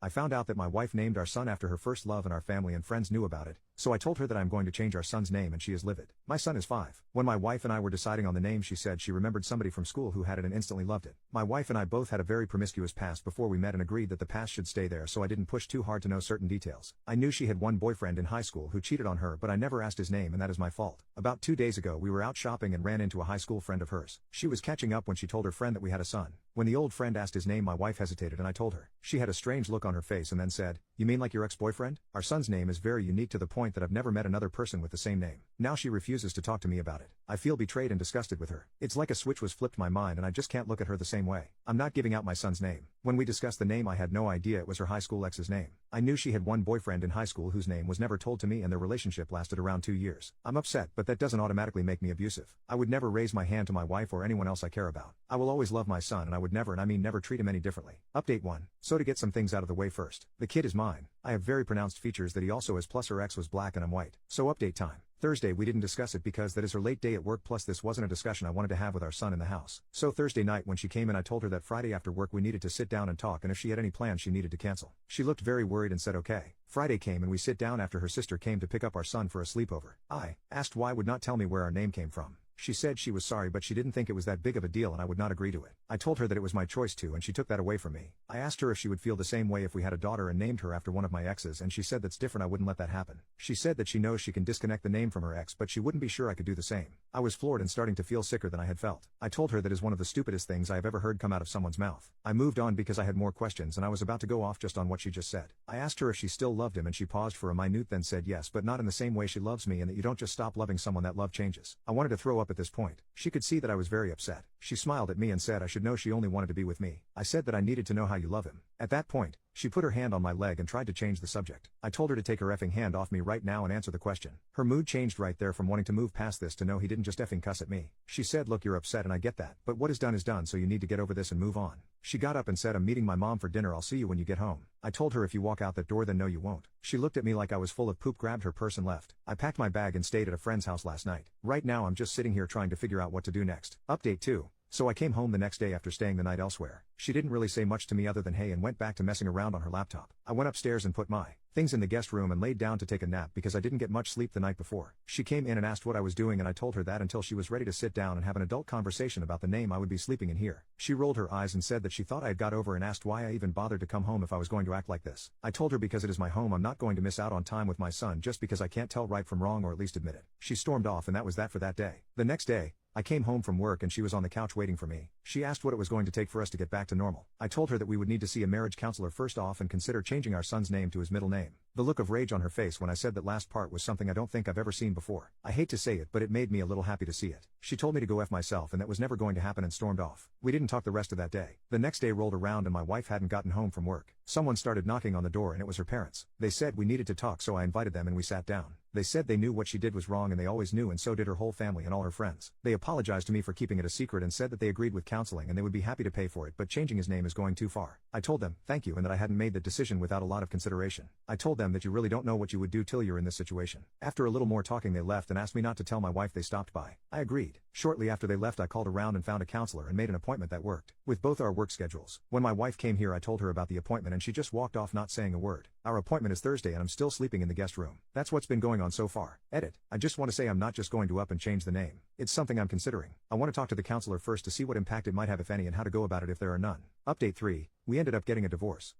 I found out that my wife named our son after her first love and our family and friends knew about it, so I told her that I'm going to change our son's name and she is livid. My son is 5. When my wife and I were deciding on the name, she said she remembered somebody from school who had it and instantly loved it. My wife and I both had a very promiscuous past before we met and agreed that the past should stay there, so I didn't push too hard to know certain details. I knew she had one boyfriend in high school who cheated on her, but I never asked his name, and that is my fault. About 2 days ago we were out shopping and ran into a high school friend of hers. She was catching up when she told her friend that we had a son. When the old friend asked his name, my wife hesitated and I told her. She had a strange look on her face and then said, "You mean like your ex-boyfriend? Our son's name is very unique to the point that I've never met another person with the same name." Now she refuses to talk to me about it. I feel betrayed and disgusted with her. It's like a switch was flipped my mind and I just can't look at her the same way. I'm not giving out my son's name. When we discussed the name, I had no idea it was her high school ex's name. I knew she had one boyfriend in high school whose name was never told to me, and their relationship lasted around 2 years. I'm upset, but that doesn't automatically make me abusive. I would never raise my hand to my wife or anyone else I care about. I will always love my son, and I would never, and I mean never, treat him any differently. Update 1. So to get some things out of the way first. The kid is mine. I have very pronounced features that he also has, plus her ex was black and I'm white. So update time. Thursday we didn't discuss it because that is her late day at work, plus this wasn't a discussion I wanted to have with our son in the house. So Thursday night when she came in, I told her that Friday after work we needed to sit down and talk, and if she had any plans she needed to cancel. She looked very worried and said okay. Friday came and we sit down after her sister came to pick up our son for a sleepover. I asked why would not tell me where our name came from. She said she was sorry but she didn't think it was that big of a deal and I would not agree to it. I told her that it was my choice to, and she took that away from me. I asked her if she would feel the same way if we had a daughter and named her after one of my exes, and she said that's different, I wouldn't let that happen. She said that she knows she can disconnect the name from her ex, but she wouldn't be sure I could do the same. I was floored and starting to feel sicker than I had felt. I told her that is one of the stupidest things I have ever heard come out of someone's mouth. I moved on because I had more questions and I was about to go off just on what she just said. I asked her if she still loved him and she paused for a minute then said yes, but not in the same way she loves me, and that you don't just stop loving someone, that love changes. I wanted to throw up at this point. She could see that I was very upset. She smiled at me and said I should know she only wanted to be with me. I said that I needed to know how you love him. At that point, she put her hand on my leg and tried to change the subject. I told her to take her effing hand off me right now and answer the question. Her mood changed right there from wanting to move past this to no, he didn't just effing cuss at me. She said, "Look, you're upset and I get that, but what is done, so you need to get over this and move on." She got up and said, "I'm meeting my mom for dinner, I'll see you when you get home." I told her if you walk out that door then no you won't. She looked at me like I was full of poop, grabbed her purse and left. I packed my bag and stayed at a friend's house last night. Right now I'm just sitting here trying to figure out what to do next. Update 2. So I came home the next day after staying the night elsewhere. She didn't really say much to me other than hey and went back to messing around on her laptop. I went upstairs and put my things in the guest room and laid down to take a nap because I didn't get much sleep the night before. She came in and asked what I was doing and I told her that until she was ready to sit down and have an adult conversation about the name I would be sleeping in here. She rolled her eyes and said that she thought I had got over and asked why I even bothered to come home if I was going to act like this. I told her because it is my home, I'm not going to miss out on time with my son just because I can't tell right from wrong or at least admit it. She stormed off and that was that for that day. The next day, I came home from work and she was on the couch waiting for me. She asked what it was going to take for us to get back to normal. I told her that we would need to see a marriage counselor first off and consider changing our son's name to his middle name. The look of rage on her face when I said that last part was something I don't think I've ever seen before. I hate to say it, but it made me a little happy to see it. She told me to go F myself and that was never going to happen and stormed off. We didn't talk the rest of that day. The next day rolled around and my wife hadn't gotten home from work. Someone started knocking on the door and it was her parents. They said we needed to talk, so I invited them and we sat down. They said they knew what she did was wrong and they always knew, and so did her whole family and all her friends. They apologized to me for keeping it a secret and said that they agreed with counseling and they would be happy to pay for it, but changing his name is going too far. I told them, thank you, and that I hadn't made that decision without a lot of consideration. I told them that you really don't know what you would do till you're in this situation. After a little more talking they left and asked me not to tell my wife they stopped by. I agreed. Shortly after they left I called around and found a counselor and made an appointment that worked with both our work schedules. When my wife came here I told her about the appointment and she just walked off not saying a word. Our appointment is Thursday and I'm still sleeping in the guest room. That's what's been going on so far. Edit. I just want to say I'm not just going to up and change the name. It's something I'm considering. I want to talk to the counselor first to see what impact it might have if any and how to go about it if there are none. Update 3. We ended up getting a divorce.